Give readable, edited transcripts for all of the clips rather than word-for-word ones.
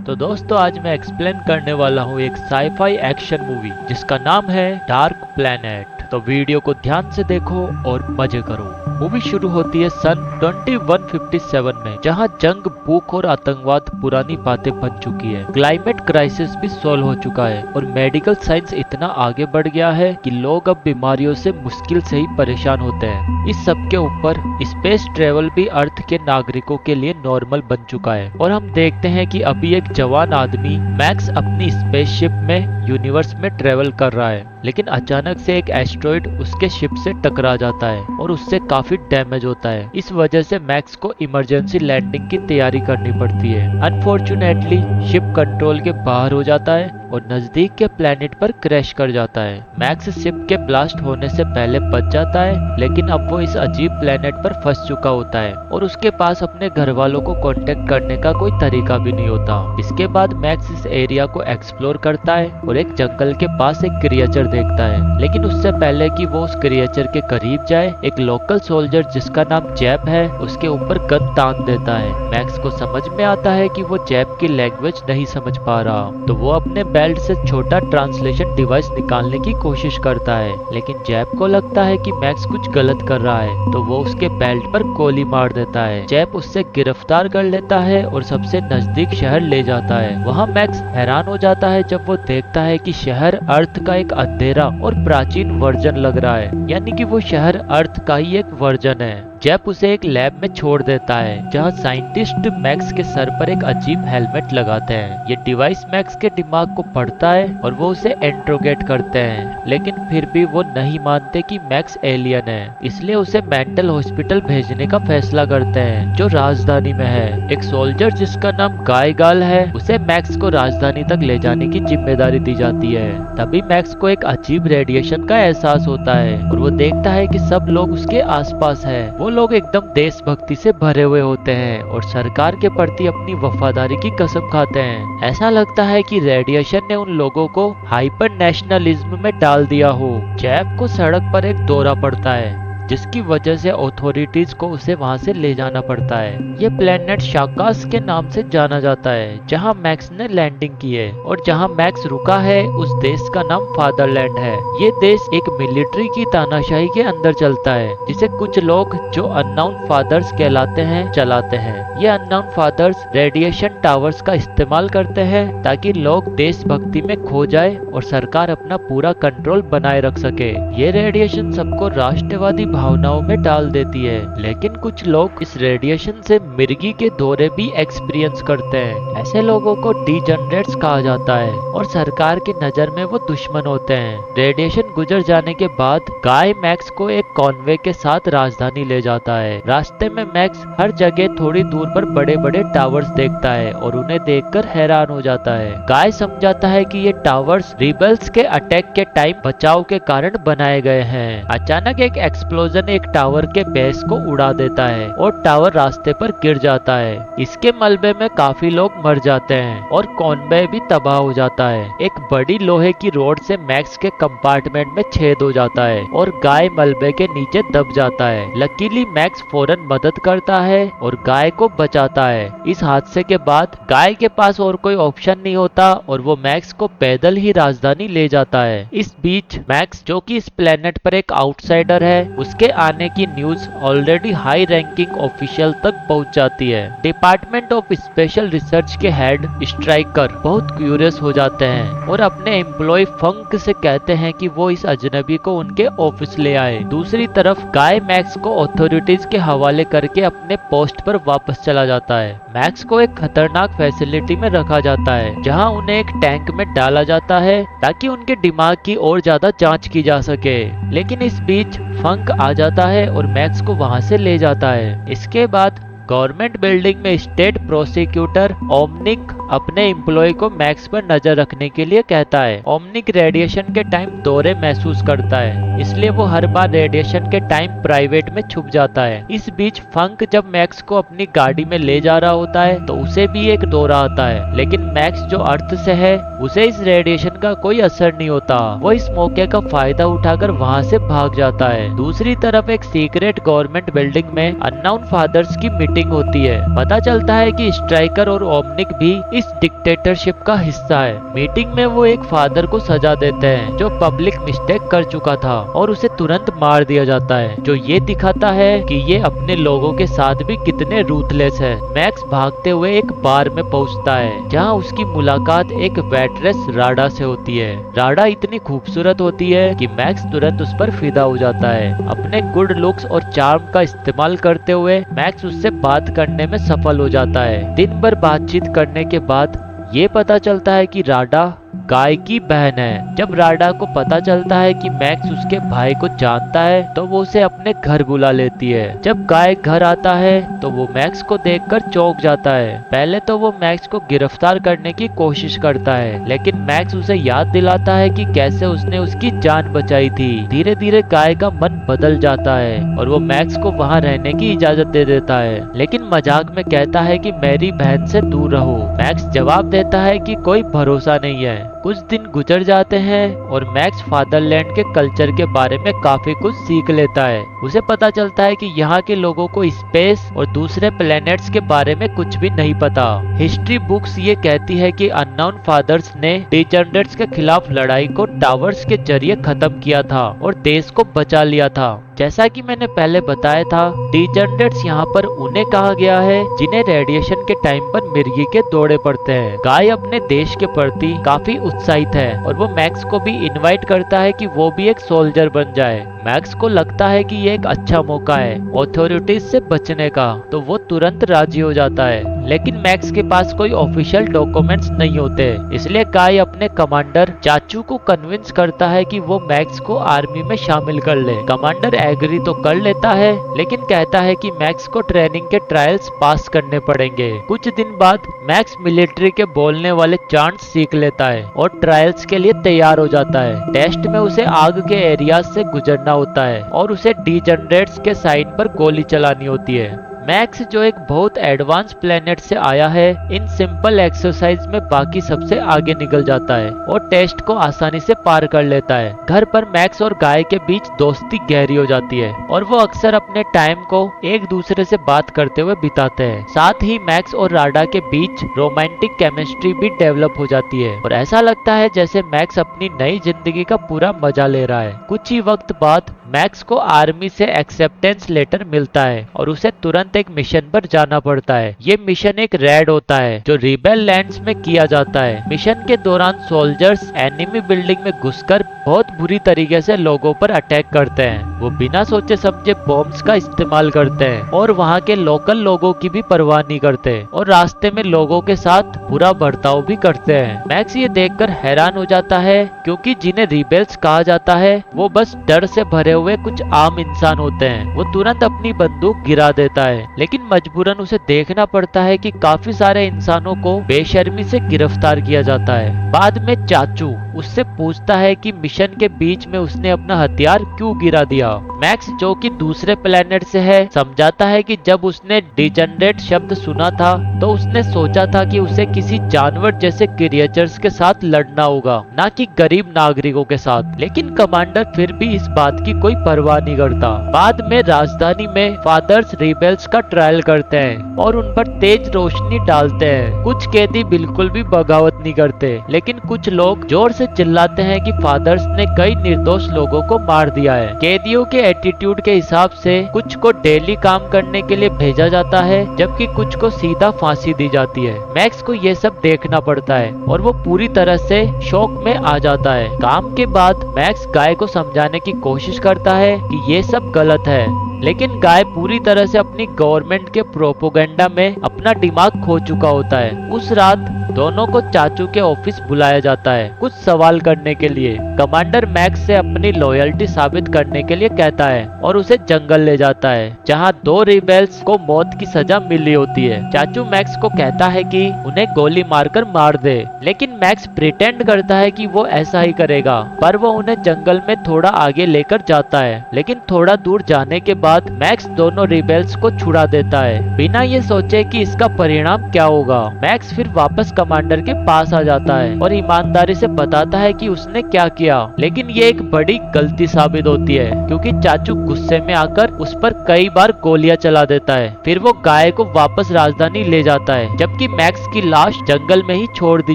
तो दोस्तों आज मैं एक्सप्लेन करने वाला हूँ एक साईफाई एक्शन मूवी जिसका नाम है डार्क प्लैनेट। तो वीडियो को ध्यान से देखो और मजे करो। मूवी शुरू होती है सन 2157 में, जहां जंग, भूख और आतंकवाद पुरानी बातें बन चुकी है। क्लाइमेट क्राइसिस भी सॉल्व हो चुका है और मेडिकल साइंस इतना आगे बढ़ गया है कि लोग अब बीमारियों से मुश्किल से ही परेशान होते हैं। इस सब के ऊपर स्पेस ट्रेवल भी अर्थ के नागरिकों के लिए नॉर्मल बन चुका है और हम देखते हैं कि अभी एक जवान आदमी मैक्स अपनी स्पेसशिप में यूनिवर्स में ट्रेवल कर रहा है, लेकिन अचानक से एक एस्ट्रॉइड उसके शिप से टकरा जाता है और उससे काफी डैमेज होता है। इस वजह से मैक्स को इमरजेंसी लैंडिंग की तैयारी करनी पड़ती है। अनफॉर्चुनेटली शिप कंट्रोल के बाहर हो जाता है और नजदीक के प्लेनेट पर क्रैश कर जाता है। मैक्स शिप के ब्लास्ट होने से पहले बच जाता है, लेकिन अब वो इस अजीब प्लेनेट पर फंस चुका होता है और उसके पास अपने घर वालों को कांटेक्ट करने का कोई तरीका भी नहीं होता। इसके बाद मैक्स इस एरिया को एक्सप्लोर करता है और एक जंगल के पास एक क्रिएचर देखता है, लेकिन उससे पहले कि वो उस क्रिएचर के करीब जाए, एक लोकल सोल्जर जिसका नाम जैप है उसके ऊपर गन तान देता है। मैक्स को समझ में आता है कि वो जैप की लैंग्वेज नहीं समझ पा रहा, तो वो अपने बेल्ट से छोटा ट्रांसलेशन डिवाइस निकालने की कोशिश करता है, लेकिन जैप को लगता है कि मैक्स कुछ गलत कर रहा है, तो वो उसके बेल्ट पर गोली मार देता है। जैप उससे गिरफ्तार कर लेता है और सबसे नजदीक शहर ले जाता है। वहाँ मैक्स हैरान हो जाता है जब वो देखता है कि शहर अर्थ का एक अंधेरा और प्राचीन वर्जन लग रहा है, यानी कि वो शहर अर्थ का ही एक वर्जन है। जैप उसे एक लैब में छोड़ देता है जहां साइंटिस्ट मैक्स के सर पर एक अजीब हेलमेट लगाते हैं। ये डिवाइस मैक्स के दिमाग को पढ़ता है और वो उसे इंट्रोगेट करते हैं, लेकिन फिर भी वो नहीं मानते कि मैक्स एलियन है, इसलिए उसे मेंटल हॉस्पिटल भेजने का फैसला करते हैं जो राजधानी में है। एक सोल्जर जिसका नाम गाय गाल है, उसे मैक्स को राजधानी तक ले जाने की जिम्मेदारी दी जाती है। तभी मैक्स को एक अजीब रेडिएशन का एहसास होता है और वो देखता है कि सब लोग उसके आसपास है। वो लोग एकदम देशभक्ति से भरे हुए होते हैं और सरकार के प्रति अपनी वफादारी की कसम खाते हैं। ऐसा लगता है कि रेडिएशन ने उन लोगों को हाइपर नेशनलिज्म में डाल दिया हो। जैप को सड़क पर एक दौरा पड़ता है जिसकी वजह से अथॉरिटीज को उसे वहां से ले जाना पड़ता है। ये प्लेनेट शाकास के नाम से जाना जाता है जहां मैक्स ने लैंडिंग की है, और जहां मैक्स रुका है उस देश का नाम फादरलैंड है। ये देश एक मिलिट्री की तानाशाही के अंदर चलता है जिसे कुछ लोग जो अननोन फादर्स कहलाते हैं चलाते हैं। ये अननोन फादर्स रेडिएशन टावर्स का इस्तेमाल करते हैं ताकि लोग देशभक्ति में खो जाए और सरकार अपना पूरा कंट्रोल बनाए रख सके। ये रेडिएशन सबको राष्ट्रवादी भावनाओं में डाल देती है, लेकिन कुछ लोग इस रेडिएशन से मिर्गी के दौरे भी एक्सपीरियंस करते हैं। ऐसे लोगों को डीजनरेट्स कहा जाता है और सरकार की नजर में वो दुश्मन होते हैं। रेडिएशन गुजर जाने के बाद गाय मैक्स को एक कॉन्वे के साथ राजधानी ले जाता है। रास्ते में मैक्स हर जगह थोड़ी दूर पर बड़े बड़े टावर्स देखता है और उन्हें देखकर हैरान हो जाता है। गाय समझाता है कि ये टावर्स रिबल्स के अटैक के टाइम बचाव के कारण बनाए गए हैं। अचानक एक एक्सप्लोजन एक टावर के बेस को उड़ा देता है और टावर रास्ते पर गिर जाता है। इसके मलबे में काफी लोग मर जाते हैं और कॉन्वे भी तबाह हो जाता है। एक बड़ी लोहे की रोड से मैक्स के कंपार्टमेंट में छेद हो जाता है और गाय मलबे के नीचे दब जाता है। लकीली मैक्स फौरन मदद करता है और गाय को बचाता है। इस हादसे के बाद गाय के पास और कोई ऑप्शन नहीं होता और वो मैक्स को पैदल ही राजधानी ले जाता है। इस बीच मैक्स, जो कि इस प्लेनेट पर एक आउटसाइडर है, उसके आने की news already high ranking official तक पहुंच जाती है। डिपार्टमेंट ऑफ स्पेशल रिसर्च के हेड स्ट्राइकर बहुत क्यूरियस हो जाते हैं और अपने एम्प्लॉय फंक से कहते हैं कि वो इस अजनबी को उनके ऑफिस ले आए। दूसरी तरफ गाय मैक्स को अथॉरिटीज के हवाले करके अपने पोस्ट पर वापस चला जाता है। मैक्स को एक खतरनाक फैसिलिटी में रखा जाता है जहां उन्हें एक टैंक में डाला जाता है ताकि उनके दिमाग की और ज्यादा जांच की जा सके, लेकिन इस बीच फंक आ जाता है और मैक्स को वहां से ले जाता है। इसके बाद गवर्नमेंट बिल्डिंग में स्टेट प्रोसिक्यूटर ओमनिक अपने एम्प्लॉय को मैक्स पर नजर रखने के लिए कहता है। ओमनिक रेडिएशन के टाइम दौरे महसूस करता है, इसलिए वो हर बार रेडिएशन के टाइम प्राइवेट में छुप जाता है। इस बीच फंक जब मैक्स को अपनी गाड़ी में ले जा रहा होता है तो उसे भी एक दौरा आता है, लेकिन मैक्स जो अर्थ से है उसे इस रेडिएशन का कोई असर नहीं होता। वो इस मौके का फायदा उठाकर वहाँ से भाग जाता है। दूसरी तरफ एक सीक्रेट गवर्नमेंट बिल्डिंग में अननोन फादर्स की मीटिंग होती है। पता चलता है कि स्ट्राइकर और ओमनिक भी इस डिक्टेटरशिप का हिस्सा है। मीटिंग में वो एक फादर को सजा देते हैं जो पब्लिक मिस्टेक कर चुका था और उसे तुरंत मार दिया जाता है, जो ये दिखाता है कि ये अपने लोगों के साथ भी कितने रूथलेस है। मैक्स भागते हुए एक बार में पहुंचता है जहां उसकी मुलाकात एक वेट्रेस राडा से होती है। राडा इतनी खूबसूरत होती है कि मैक्स तुरंत उस पर फिदा हो जाता है। अपने गुड लुक्स और चार्म का इस्तेमाल करते हुए मैक्स उससे बात करने में सफल हो जाता है। दिन भर बातचीत करने के बाद ये पता चलता है कि राडा गाय की बहन है। जब राडा को पता चलता है कि मैक्स उसके भाई को जानता है तो वो उसे अपने घर बुला लेती है। जब गाय घर आता है तो वो मैक्स को देखकर चौंक जाता है। पहले तो वो मैक्स को गिरफ्तार करने की कोशिश करता है, लेकिन मैक्स उसे याद दिलाता है कि कैसे उसने उसकी जान बचाई थी। धीरे धीरे गाय का मन बदल जाता है और वो मैक्स को वहाँ रहने की इजाजत दे देता है, लेकिन मजाक में कहता है कि मेरी बहन से दूर रहो। मैक्स जवाब देता है कि कोई भरोसा नहीं है। कुछ दिन गुजर जाते हैं और मैक्स फादरलैंड के कल्चर के बारे में काफी कुछ सीख लेता है। उसे पता चलता है कि यहाँ के लोगों को स्पेस और दूसरे प्लैनेट्स के बारे में कुछ भी नहीं पता। हिस्ट्री बुक्स ये कहती है कि अननोन फादर्स ने डिजेनरेट्स के खिलाफ लड़ाई को टावर्स के जरिए खत्म किया था और देश को बचा लिया था। जैसा कि मैंने पहले बताया था, डिजेनरेट्स यहाँ पर उन्हें कहा गया है जिन्हें रेडिएशन के टाइम पर मिर्गी के दौरे पड़ते हैं। गाय अपने देश के प्रति काफी उत्साहित है और वो मैक्स को भी इनवाइट करता है कि वो भी एक सोल्जर बन जाए। मैक्स को लगता है कि ये एक अच्छा मौका है ऑथोरिटीज से बचने का, तो वो तुरंत राजी हो जाता है। लेकिन मैक्स के पास कोई ऑफिशियल डॉक्यूमेंट्स नहीं होते, इसलिए गाय अपने कमांडर चाचू को कन्विंस करता है कि वो मैक्स को आर्मी में शामिल कर ले। कमांडर एग्री तो कर लेता है, लेकिन कहता है कि मैक्स को ट्रेनिंग के ट्रायल्स पास करने पड़ेंगे। कुछ दिन बाद मैक्स मिलिट्री के बोलने वाले चांट्स सीख लेता है और ट्रायल्स के लिए तैयार हो जाता है। टेस्ट में उसे आग के एरिया से गुजरना होता है और उसे डिजेनरेट्स के साइन पर गोली चलानी होती है। मैक्स जो एक बहुत एडवांस प्लेनेट से आया है, इन सिंपल एक्सरसाइज में बाकी सबसे आगे निकल जाता है और टेस्ट को आसानी से पार कर लेता है। घर पर मैक्स और गाय के बीच दोस्ती गहरी हो जाती है और वो अक्सर अपने टाइम को एक दूसरे से बात करते हुए बिताते हैं। साथ ही मैक्स और राडा के बीच रोमांटिक केमिस्ट्री भी डेवलप हो जाती है और ऐसा लगता है जैसे मैक्स अपनी नई जिंदगी का पूरा मजा ले रहा है। कुछ ही वक्त बाद मैक्स को आर्मी से एक्सेप्टेंस लेटर मिलता है और उसे तुरंत एक मिशन पर जाना पड़ता है। ये मिशन एक रेड होता है जो रिबेल लैंड्स में किया जाता है। मिशन के दौरान सोल्जर्स एनिमी बिल्डिंग में घुसकर बहुत बुरी तरीके से लोगों पर अटैक करते हैं। वो बिना सोचे समझे बॉम्ब्स का इस्तेमाल करते हैं और वहाँ के लोकल लोगों की भी परवाह नहीं करते और रास्ते में लोगों के साथ बुरा बर्ताव भी करते हैं। मैक्स ये देखकर हैरान हो जाता है क्योंकि जिन्हें रिबेल्स कहा जाता है वो बस डर से भरे हुए कुछ आम इंसान होते हैं। वो तुरंत अपनी बंदूक गिरा देता है, लेकिन मजबूरन उसे देखना पड़ता है कि काफी सारे इंसानों को बेशर्मी से गिरफ्तार किया जाता है। बाद में चाचू उससे पूछता है कि मिशन के बीच में उसने अपना हथियार क्यों गिरा दिया। मैक्स जो कि दूसरे प्लेनेट से है समझाता है कि जब उसने डिजेनरेट शब्द सुना था तो उसने सोचा था कि उसे किसी जानवर जैसे क्रिएचर्स के साथ लड़ना होगा, ना कि गरीब नागरिकों के साथ। लेकिन कमांडर फिर भी इस बात की कोई परवाह नहीं करता। बाद में राजधानी में फादर्स रिबेल्स का ट्रायल करते हैं और उन पर तेज रोशनी डालते हैं। कुछ कैदी बिल्कुल भी बगावत नहीं करते, लेकिन कुछ लोग जोर से चिल्लाते हैं कि फादर्स ने कई निर्दोष लोगों को मार दिया है। कैदियों के एटीट्यूड के हिसाब से कुछ को डेली काम करने के लिए भेजा जाता है, जबकि कुछ को सीधा फांसी दी जाती है। मैक्स को ये सब देखना पड़ता है और वो पूरी तरह से शौक में आ जाता है। काम के बाद मैक्स गाय को समझाने की कोशिश करता है कि ये सब गलत है, लेकिन गाय पूरी तरह से अपनी गवर्नमेंट के प्रोपोगेंडा में अपना दिमाग खो चुका होता है। उस रात दोनों को चाचू के ऑफिस बुलाया जाता है कुछ सवाल करने के लिए। कमांडर मैक्स से अपनी लॉयल्टी साबित करने के लिए कहता है और उसे जंगल ले जाता है जहां 2 रिबेल्स को मौत की सजा मिली होती है। चाचू मैक्स को कहता है कि उन्हें गोली मारकर मार दे, लेकिन मैक्स प्रिटेंड करता है कि वो ऐसा ही करेगा, पर वो उन्हें जंगल में थोड़ा आगे लेकर जाता है। लेकिन थोड़ा दूर जाने के बाद मैक्स दोनों रिबेल्स को छुड़ा देता है बिना ये सोचे कि इसका परिणाम क्या होगा। मैक्स फिर वापस कमांडर के पास आ जाता है और ईमानदारी से बताता है कि उसने क्या किया, लेकिन ये एक बड़ी गलती साबित होती है क्योंकि चाचू गुस्से में आकर उस पर कई बार गोलियां चला देता है। फिर वो गाय को वापस राजधानी ले जाता है, जबकि मैक्स की लाश जंगल में ही छोड़ दी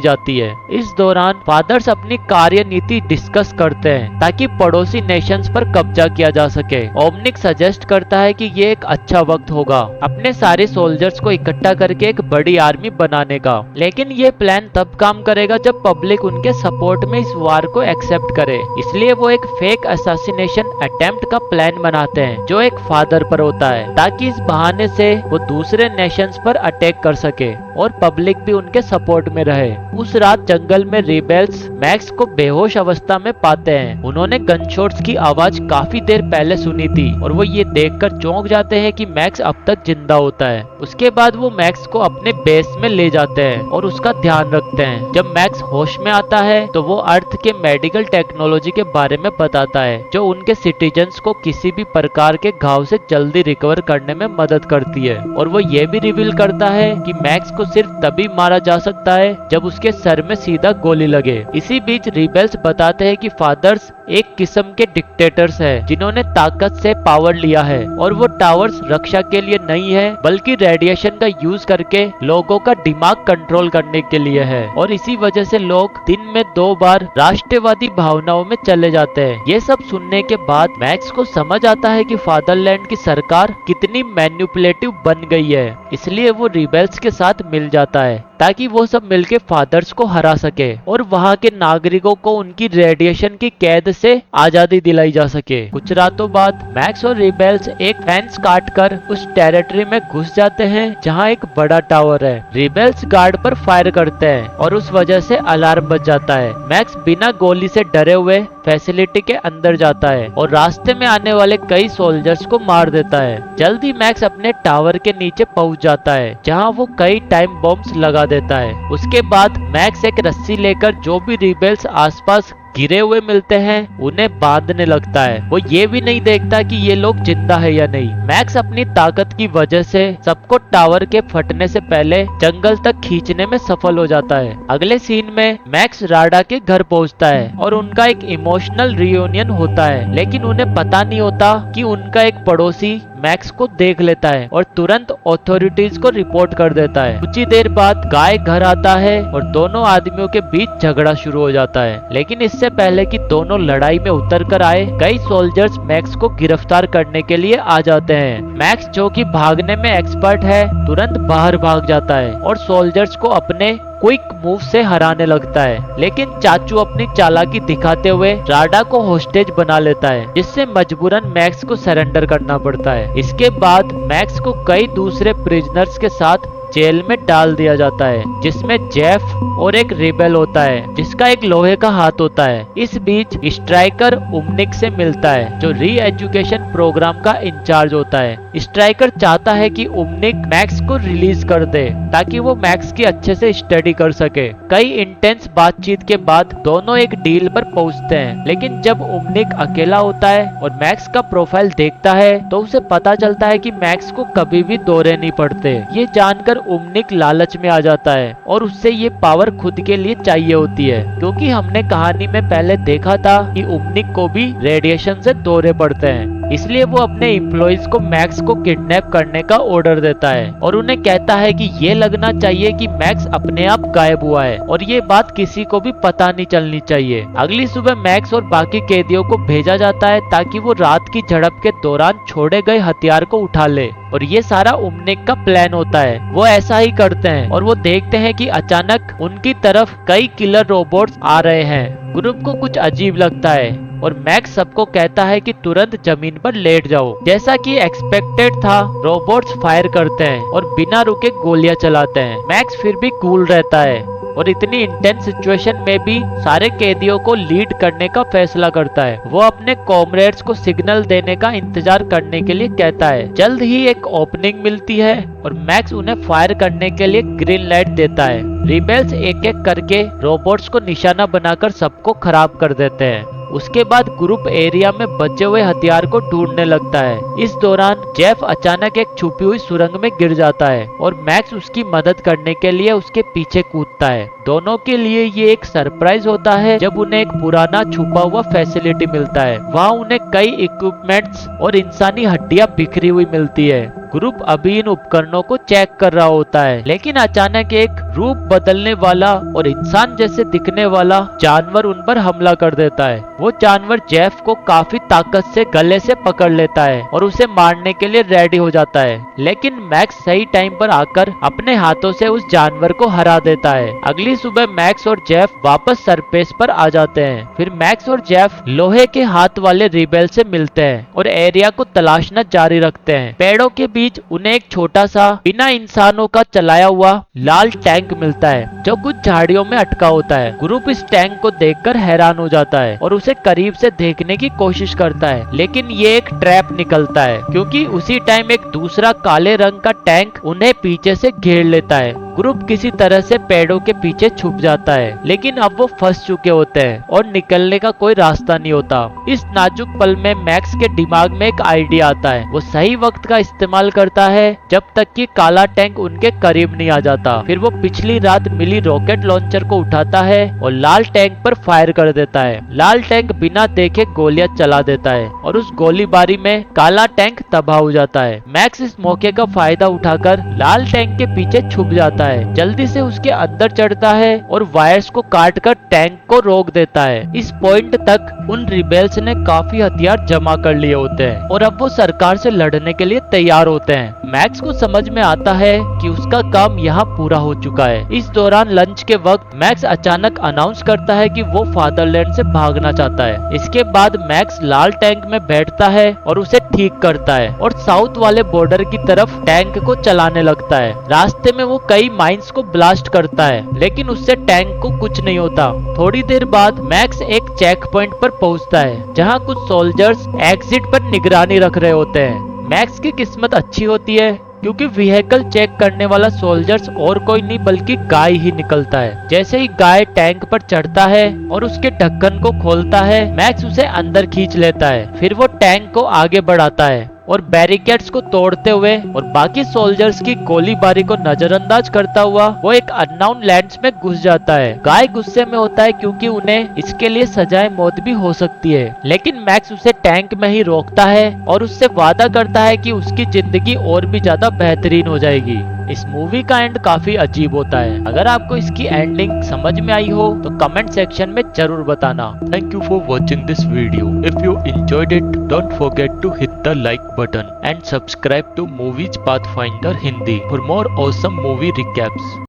जाती है। इस दौरान फादर्स अपनी कार्यनीति डिस्कस करते हैं ताकि पड़ोसी नेशंस पर कब्जा किया जा सके। ओमनिक सजेस्ट करता है कि ये एक अच्छा वक्त होगा अपने सारे सोल्जर्स को इकट्ठा करके एक बड़ी आर्मी बनाने का, लेकिन ये प्लान तब काम करेगा जब पब्लिक उनके सपोर्ट में इस वार को एक्सेप्ट करे। इसलिए वो एक फेक असैसिनेशन अटेम्प्ट का प्लान बनाते हैं जो एक फादर पर होता है, ताकि इस बहाने से वो दूसरे नेशंस पर अटैक कर सके और पब्लिक भी उनके सपोर्ट में रहे। उस रात जंगल में रिबेल्स मैक्स को बेहोश अवस्था में पाते हैं। उन्होंने गनशॉट्स की आवाज काफी देर पहले सुनी थी और वो ये देखकर चौंक जाते हैं कि मैक्स अब तक जिंदा होता है। उसके बाद वो मैक्स को अपने बेस में ले जाते हैं और उसका ध्यान रखते हैं। जब मैक्स होश में आता है तो वो अर्थ के मेडिकल टेक्नोलॉजी के बारे में बताता है जो उनके सिटीजन्स को किसी भी प्रकार के घाव से जल्दी रिकवर करने में मदद करती है। और वो ये भी रिवील करता है कि मैक्स को सिर्फ तभी मारा जा सकता है जब उसके सर में सीधा गोली लगे। इसी बीच रिबेल्स बताते हैं कि फादर्स एक किस्म के डिक्टेटर्स हैं जिन्होंने ताकत से पावर लिया है और वो टावर्स रक्षा के लिए नहीं है बल्कि रेडिएशन का यूज करके लोगों का दिमाग कंट्रोल करने के लिए है। और इसी वजह से लोग दिन में 2 बार राष्ट्रवादी भावनाओं में चले जाते हैं। ये सब सुनने के बाद मैक्स को समझ आता है कि फादरलैंड की सरकार कितनी मैनिपुलेटिव बन गई है। इसलिए वो रिबेल्स के साथ मिल जाता है ताकि वो सब मिलके फादर्स को हरा सके और वहाँ के नागरिकों को उनकी रेडिएशन की कैद से आजादी दिलाई जा सके। कुछ रातों बाद मैक्स और रिबेल्स एक फेंस काटकर उस टेरिटरी में घुस जाते हैं जहाँ एक बड़ा टावर है। रिबेल्स गार्ड पर फायर करते हैं और उस वजह से अलार्म बज जाता है। मैक्स बिना गोली से डरे हुए फैसिलिटी के अंदर जाता है और रास्ते में आने वाले कई सोल्जर्स को मार देता है। जल्दी मैक्स अपने टावर के नीचे पहुंच जाता है जहां वो कई टाइम बॉम्ब्स लगा देता है। उसके बाद मैक्स एक रस्सी लेकर जो भी रिबेल्स आसपास गिरे हुए मिलते हैं उन्हें बांधने लगता है। वो ये भी नहीं देखता कि ये लोग जिंदा है या नहीं। मैक्स अपनी ताकत की वजह से सबको टावर के फटने से पहले जंगल तक खींचने में सफल हो जाता है। अगले सीन में मैक्स राडा के घर पहुंचता है और उनका एक इमोशनल रियूनियन होता है, लेकिन उन्हें पता नहीं होता कि उनका एक पड़ोसी मैक्स को देख लेता है और तुरंत अथॉरिटीज को रिपोर्ट कर देता है। कुछ ही देर बाद गाय घर आता है और दोनों आदमियों के बीच झगड़ा शुरू हो जाता है, लेकिन इससे पहले कि दोनों लड़ाई में उतर कर आए कई सोल्जर्स मैक्स को गिरफ्तार करने के लिए आ जाते हैं। मैक्स जो कि भागने में एक्सपर्ट है तुरंत बाहर भाग जाता है और सोल्जर्स को अपने क्विक मूव से हराने लगता है, लेकिन चाचू अपनी चालाकी दिखाते हुए राडा को होस्टेज बना लेता है जिससे मजबूरन मैक्स को सरेंडर करना पड़ता है। इसके बाद मैक्स को कई दूसरे प्रिजनर्स के साथ जेल में डाल दिया जाता है जिसमें जेफ और एक रिबेल होता है जिसका एक लोहे का हाथ होता है। इस बीच स्ट्राइकर उमनिक से मिलता है जो री एजुकेशन प्रोग्राम का इंचार्ज होता है। स्ट्राइकर चाहता है कि उमनिक मैक्स को रिलीज कर दे ताकि वो मैक्स की अच्छे से स्टडी कर सके। कई इंटेंस बातचीत के बाद दोनों एक डील पर पहुंचते हैं, लेकिन जब उमनिक अकेला होता है और मैक्स का प्रोफाइल देखता है तो उसे पता चलता है कि मैक्स को कभी भी दौरे नहीं पड़ते। ये जानकर उमनिक लालच में आ जाता है और उससे ये पावर खुद के लिए चाहिए होती है, क्योंकि हमने कहानी में पहले देखा था कि उमनिक को भी रेडिएशन से दौरे पड़ते हैं। इसलिए वो अपने एम्प्लॉइज को मैक्स को किडनैप करने का ऑर्डर देता है और उन्हें कहता है कि ये लगना चाहिए कि मैक्स अपने आप गायब हुआ है और ये बात किसी को भी पता नहीं चलनी चाहिए। अगली सुबह मैक्स और बाकी कैदियों को भेजा जाता है ताकि वो रात की झड़प के दौरान छोड़े गए हथियार को उठा ले, और ये सारा उमनिक का प्लान होता है। वो ऐसा ही करते हैं और वो देखते हैं कि अचानक उनकी तरफ कई किलर रोबोट्स आ रहे हैं। ग्रुप को कुछ अजीब लगता है और मैक्स सबको कहता है कि तुरंत जमीन पर लेट जाओ। जैसा कि एक्सपेक्टेड था, रोबोट्स फायर करते हैं और बिना रुके गोलियां चलाते हैं। मैक्स फिर भी कूल रहता है और इतनी इंटेंस सिचुएशन में भी सारे कैदियों को लीड करने का फैसला करता है। वो अपने कॉमरेड्स को सिग्नल देने का इंतजार करने के लिए कहता है। जल्द ही एक ओपनिंग मिलती है और मैक्स उन्हें फायर करने के लिए ग्रीन लाइट देता है। रिबेल्स एक एक करके रोबोट्स को निशाना बनाकर सबको खराब कर देते हैं। उसके बाद ग्रुप एरिया में बचे हुए हथियार को ढूंढने लगता है। इस दौरान जेफ अचानक एक छुपी हुई सुरंग में गिर जाता है और मैक्स उसकी मदद करने के लिए उसके पीछे कूदता है। दोनों के लिए ये एक सरप्राइज होता है जब उन्हें एक पुराना छुपा हुआ फैसिलिटी मिलता है। वहाँ उन्हें कई इक्विपमेंट्स और इंसानी हड्डियां बिखरी हुई मिलती है। ग्रुप अभी इन उपकरणों को चेक कर रहा होता है, लेकिन अचानक एक रूप बदलने वाला और इंसान जैसे दिखने वाला जानवर उन पर हमला कर देता है। वो जानवर जेफ को काफी ताकत से गले से पकड़ लेता है और उसे मारने के लिए रेडी हो जाता है, लेकिन मैक्स सही टाइम पर आकर अपने हाथों से उस जानवर को हरा देता है। अगली सुबह मैक्स और जेफ वापस सरफेस पर आ जाते हैं। फिर मैक्स और जेफ लोहे के हाथ वाले रिबेल से मिलते हैं और एरिया को तलाशना जारी रखते हैं। पेड़ों के बीच उन्हें एक छोटा सा बिना इंसानों का चलाया हुआ लाल टैंक मिलता है जो कुछ झाड़ियों में अटका होता है। ग्रुप इस टैंक को देखकर हैरान हो जाता है और उसे करीब से देखने की कोशिश करता है, लेकिन ये एक ट्रैप निकलता है क्योंकि उसी टाइम एक दूसरा काले रंग का टैंक उन्हें पीछे से घेर लेता है। ग्रुप किसी तरह से पेड़ों के पीछे छुप जाता है, लेकिन अब वो फंस चुके होते हैं और निकलने का कोई रास्ता नहीं होता। इस नाजुक पल में मैक्स के दिमाग में एक आइडिया आता है। वो सही वक्त का इस्तेमाल करता है जब तक कि काला टैंक उनके करीब नहीं आ जाता। फिर वो पिछली रात मिली रॉकेट लॉन्चर को उठाता है और लाल टैंक पर फायर कर देता है। लाल टैंक बिना देखे गोलियां चला देता है और उस गोलीबारी में काला टैंक तबाह हो जाता है। मैक्स इस मौके का फायदा उठाकर लाल टैंक के पीछे छुप जाता है। जल्दी से उसके अंदर चढ़ता है और वायर्स को काटकर टैंक को रोक देता है। इस पॉइंट तक उन रिबेल्स ने काफी हथियार जमा कर लिए होते हैं और अब वो सरकार से लड़ने के लिए तैयार होते हैं। मैक्स को समझ में आता है कि उसका काम यहाँ पूरा हो चुका है। इस दौरान लंच के वक्त मैक्स अचानक अनाउंस करता है कि वो फादरलैंड से भागना चाहता है। इसके बाद मैक्स लाल टैंक में बैठता है और उसे ठीक करता है और साउथ वाले बॉर्डर की तरफ टैंक को चलाने लगता है। रास्ते में वो कई माइंस को ब्लास्ट करता है, लेकिन उससे टैंक को कुछ नहीं होता। थोड़ी देर बाद मैक्स एक चेक पॉइंट पर पहुंचता है जहां कुछ सोल्जर्स एग्जिट पर निगरानी रख रहे होते हैं। मैक्स की किस्मत अच्छी होती है क्योंकि व्हीकल चेक करने वाला सोल्जर्स और कोई नहीं बल्कि गाय ही निकलता है। जैसे ही गाय टैंक पर चढ़ता है और उसके ढक्कन को खोलता है, मैक्स उसे अंदर खींच लेता है। फिर वो टैंक को आगे बढ़ाता है और बैरिकेड्स को तोड़ते हुए और बाकी सोल्जर्स की गोलीबारी को नजरअंदाज करता हुआ वो एक अननोन लैंड्स में घुस जाता है। गाय गुस्से में होता है क्योंकि उन्हें इसके लिए सजाए मौत भी हो सकती है, लेकिन मैक्स उसे टैंक में ही रोकता है और उससे वादा करता है कि उसकी जिंदगी और भी ज्यादा बेहतरीन हो जाएगी। इस मूवी का एंड काफी अजीब होता है। अगर आपको इसकी एंडिंग समझ में आई हो तो कमेंट सेक्शन में जरूर बताना। Thank you for watching this video. If you enjoyed it, don't forget to hit the like button and subscribe to Movies Pathfinder Hindi for more awesome movie recaps.